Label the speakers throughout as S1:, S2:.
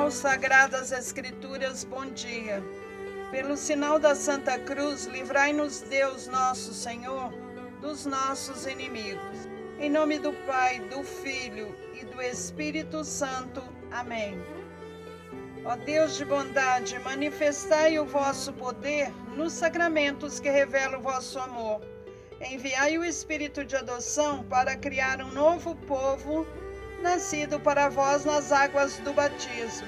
S1: Irmãos, Sagradas Escrituras, bom dia. Pelo sinal da Santa Cruz, livrai-nos Deus nosso Senhor dos nossos inimigos. Em nome do Pai, do Filho e do Espírito Santo. Amém. Ó Deus de bondade, manifestai o vosso poder nos sacramentos que revelam o vosso amor. Enviai o Espírito de adoção para criar um novo povo, nascido para vós nas águas do batismo.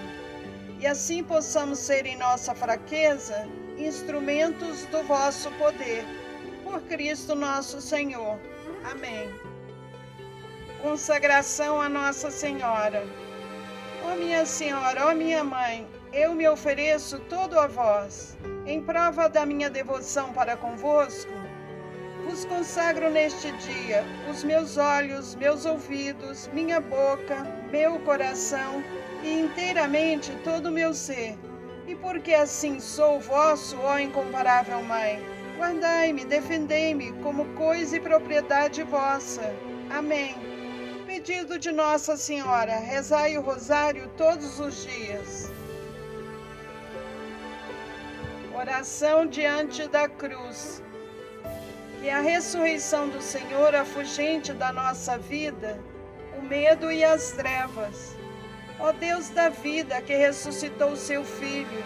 S1: E assim possamos ser em nossa fraqueza instrumentos do vosso poder. Por Cristo nosso Senhor. Amém. Consagração a Nossa Senhora. Ó minha Senhora, ó minha Mãe, eu me ofereço todo a vós. Em prova da minha devoção para convosco, vos consagro neste dia os meus olhos, meus ouvidos, minha boca, meu coração e inteiramente todo o meu ser. E porque assim sou vosso, ó incomparável Mãe, guardai-me, defendei-me como coisa e propriedade vossa. Amém. Pedido de Nossa Senhora, rezai o rosário todos os dias. Oração diante da cruz. Que a ressurreição do Senhor afugente da nossa vida o medo e as trevas. Ó Deus da vida, que ressuscitou o seu Filho,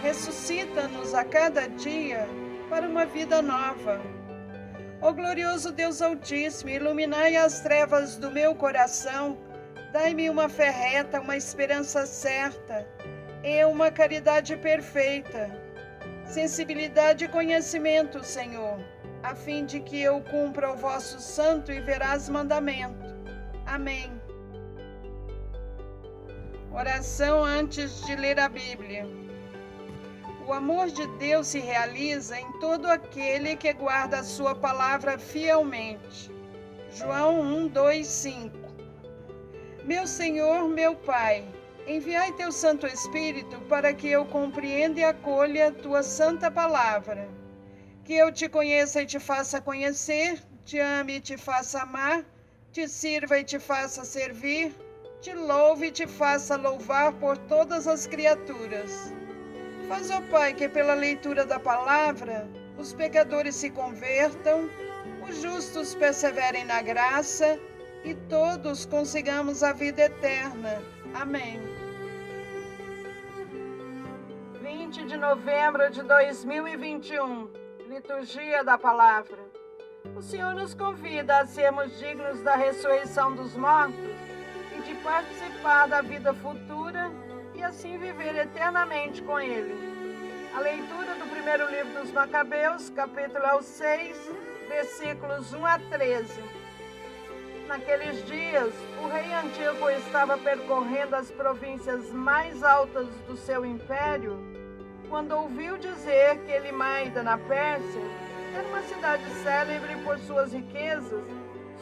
S1: ressuscita-nos a cada dia para uma vida nova. Ó glorioso Deus Altíssimo, iluminai as trevas do meu coração, dai-me uma fé reta, uma esperança certa e uma caridade perfeita, sensibilidade e conhecimento, Senhor, a fim de que eu cumpra o vosso santo e veraz mandamento. Amém. Oração antes de ler a Bíblia. O amor de Deus se realiza em todo aquele que guarda a sua palavra fielmente. João 1, 2, 5. Meu Senhor, meu Pai, enviai teu Santo Espírito para que eu compreenda e acolha tua santa palavra. Que eu te conheça e te faça conhecer, te ame e te faça amar, te sirva e te faça servir, te louve e te faça louvar por todas as criaturas. Faz, ó Pai, que pela leitura da palavra os pecadores se convertam, os justos perseverem na graça e todos consigamos a vida eterna. Amém. 20 de novembro de 2021, Liturgia da Palavra. O Senhor nos convida a sermos dignos da ressurreição dos mortos e de participar da vida futura e assim viver eternamente com Ele. A leitura do primeiro livro dos Macabeus, capítulo 6, versículos 1 a 13. Naqueles dias, o rei Antíoco estava percorrendo as províncias mais altas do seu império, quando ouviu dizer que Elimaida, na Pérsia, era uma cidade célebre por suas riquezas,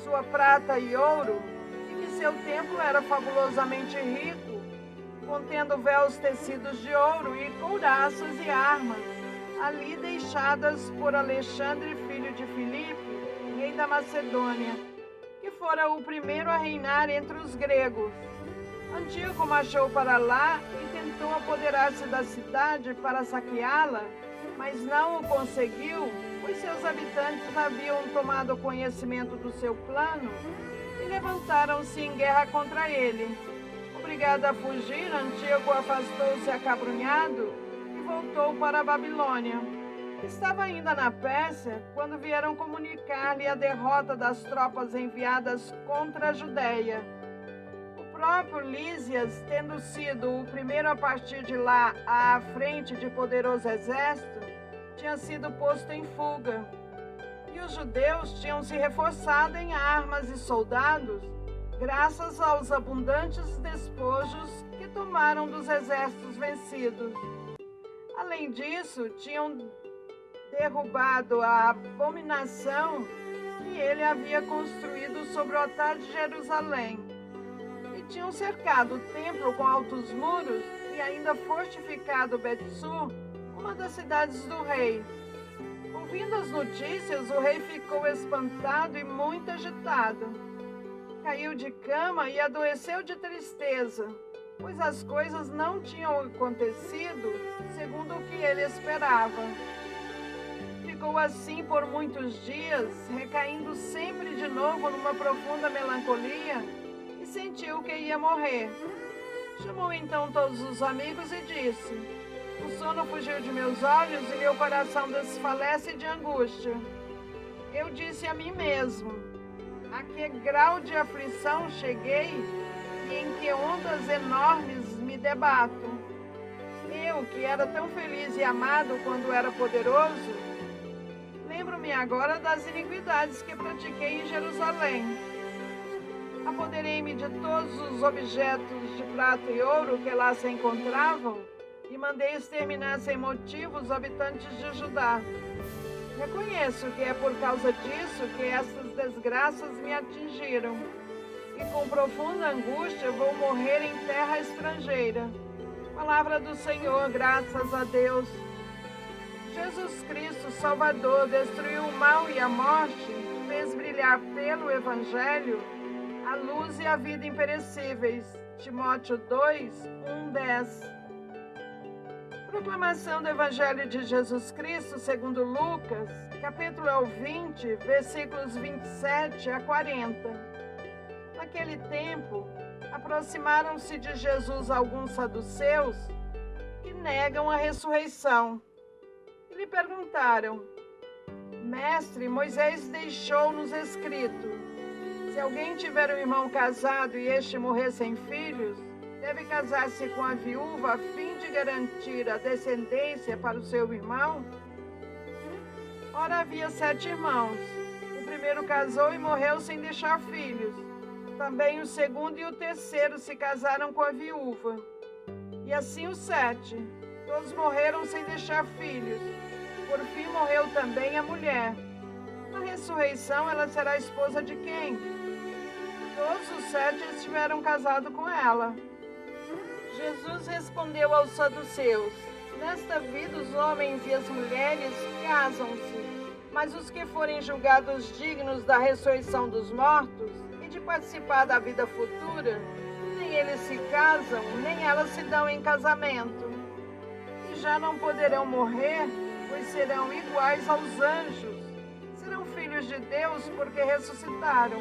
S1: sua prata e ouro, e que seu templo era fabulosamente rico, contendo véus tecidos de ouro e couraças e armas, ali deixadas por Alexandre, filho de Filipe, rei da Macedônia, que fora o primeiro a reinar entre os gregos. Antíoco marchou para lá e tentou apoderar-se da cidade para saqueá-la, mas não o conseguiu, pois seus habitantes haviam tomado conhecimento do seu plano e levantaram-se em guerra contra ele. Obrigado a fugir, Antíoco afastou-se acabrunhado e voltou para a Babilônia. Estava ainda na Pérsia quando vieram comunicar-lhe a derrota das tropas enviadas contra a Judéia. O próprio Lísias, tendo sido o primeiro a partir de lá à frente de poderoso exército, tinha sido posto em fuga. E os judeus tinham se reforçado em armas e soldados, graças aos abundantes despojos que tomaram dos exércitos vencidos. Além disso, tinham derrubado a abominação que ele havia construído sobre o altar de Jerusalém, e tinham cercado o templo com altos muros e ainda fortificado Bet-sur, uma das cidades do rei. Ouvindo as notícias, o rei ficou espantado e muito agitado. Caiu de cama e adoeceu de tristeza. pois as coisas não tinham acontecido segundo o que ele esperava. Ficou assim por muitos dias, recaindo sempre de novo numa profunda melancolia e sentiu que ia morrer. Chamou então todos os amigos e disse: o sono fugiu de meus olhos e meu coração desfalece de angústia. Eu disse a mim mesmo: a que grau de aflição cheguei e em que ondas enormes me debato? Eu, que era tão feliz e amado quando era poderoso, lembro-me agora das iniquidades que pratiquei em Jerusalém. Apoderei-me de todos os objetos de prata e ouro que lá se encontravam e mandei exterminar sem motivo os habitantes de Judá. Reconheço que é por causa disso que estas desgraças me atingiram, e com profunda angústia vou morrer em terra estrangeira. Palavra do Senhor, graças a Deus. Jesus Cristo, Salvador, destruiu o mal e a morte, fez brilhar pelo Evangelho a luz e a vida imperecíveis. Timóteo 2, 1:10. Proclamação do Evangelho de Jesus Cristo segundo Lucas, capítulo 20, versículos 27 a 40. Naquele tempo, aproximaram-se de Jesus alguns saduceus que negam a ressurreição. E lhe perguntaram: Mestre, Moisés deixou-nos escrito: se alguém tiver um irmão casado e este morrer sem filhos, deve casar-se com a viúva a fim de garantir a descendência para o seu irmão? Ora, havia 7 irmãos. O primeiro casou e morreu sem deixar filhos. Também o segundo e o terceiro se casaram com a viúva. E assim os 7. Todos morreram sem deixar filhos. Por fim morreu também a mulher. Na ressurreição ela será esposa de quem? Todos os 7 estiveram casados com ela. Jesus respondeu aos saduceus: nesta vida os homens e as mulheres casam-se, mas os que forem julgados dignos da ressurreição dos mortos e de participar da vida futura, nem eles se casam, nem elas se dão em casamento. E já não poderão morrer, pois serão iguais aos anjos. Serão filhos de Deus porque ressuscitaram.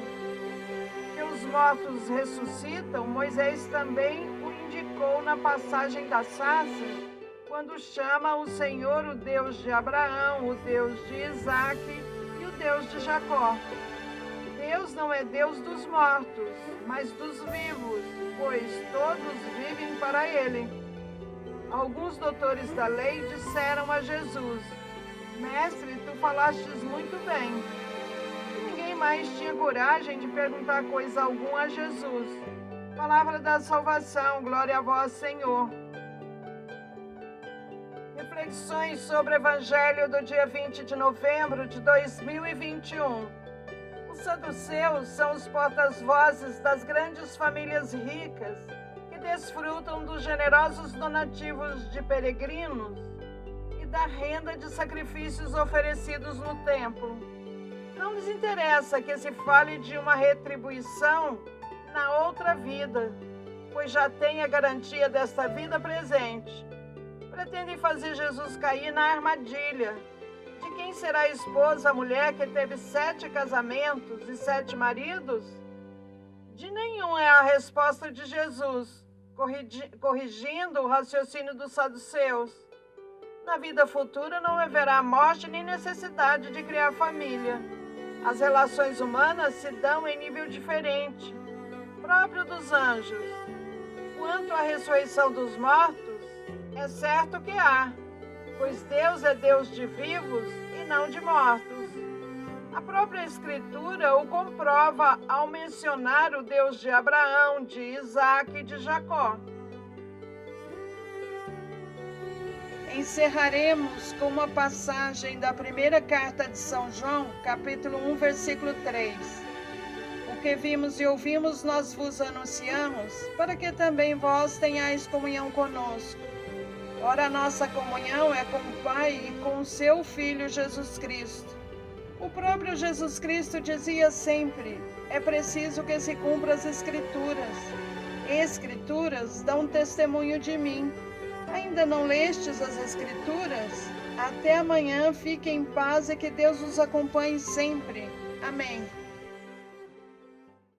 S1: Que os mortos ressuscitam, Moisés também o indicou na passagem da sarça, quando chama o Senhor o Deus de Abraão, o Deus de Isaque e o Deus de Jacó. Deus não é Deus dos mortos, mas dos vivos, pois todos vivem para Ele. Alguns doutores da lei disseram a Jesus: Mestre, tu falastes muito bem. E ninguém mais tinha coragem de perguntar coisa alguma a Jesus. Palavra da salvação, glória a vós, Senhor. Reflexões sobre o Evangelho do dia 20 de novembro de 2021. Os saduceus são os porta-vozes das grandes famílias ricas que desfrutam dos generosos donativos de peregrinos e da renda de sacrifícios oferecidos no templo. Não lhes interessa que se fale de uma retribuição na outra vida, pois já têm a garantia desta vida presente. Pretendem fazer Jesus cair na armadilha de quem será a esposa, a mulher que teve 7 casamentos e 7 maridos? De nenhum é a resposta de Jesus, corrigindo o raciocínio dos saduceus. Na vida futura não haverá morte nem necessidade de criar família. As relações humanas se dão em nível diferente, próprio dos anjos. Quanto à ressurreição dos mortos, é certo que há, pois Deus é Deus de vivos e não de mortos. A própria Escritura o comprova ao mencionar o Deus de Abraão, de Isaque e de Jacó. Encerraremos com uma passagem da primeira carta de São João, capítulo 1, versículo 3. O que vimos e ouvimos nós vos anunciamos, para que também vós tenhais comunhão conosco. Ora, a nossa comunhão é com o Pai e com o seu Filho Jesus Cristo. O próprio Jesus Cristo dizia sempre: é preciso que se cumpram as Escrituras. Escrituras dão testemunho de mim. Ainda não lestes as Escrituras? Até amanhã, fiquem em paz e que Deus os acompanhe sempre. Amém.